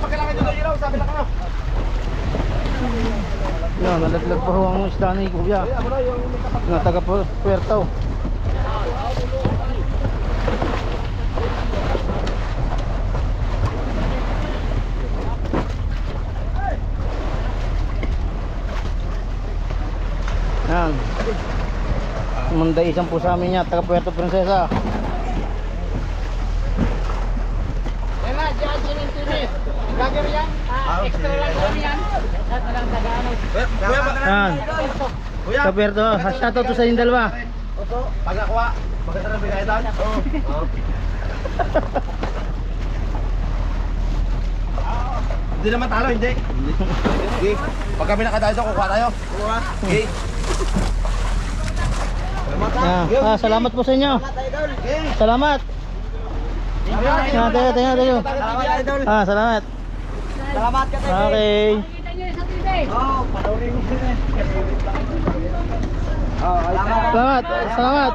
pag kailangan nyo ng ilaw, sabi na kayo. Yan, nalaglag pa ho ang isda ni Kuya na taga Puerto. Yan, Munday isang po sa amin niya, taga Puerto Princesa. Yan na, dyan yung tinis. Gagawin yan? Extra lang yan. At lang tagano. Yan, Kuya, taga Puerto, shoutout to sa inyong dalawa. pag nakuha, maganda ng bigayan. Oo. Hindi naman talo, hindi. Okay. Pag kami nakadali doon, kukuha tayo. Okay. Yan, salamat po sa inyo. Salamat. Yan, tayo. Salamat. Salamat ka tayo. Okay. Kita nyo sa TV. Oo, panoorin mo sila. Salamat. Salamat.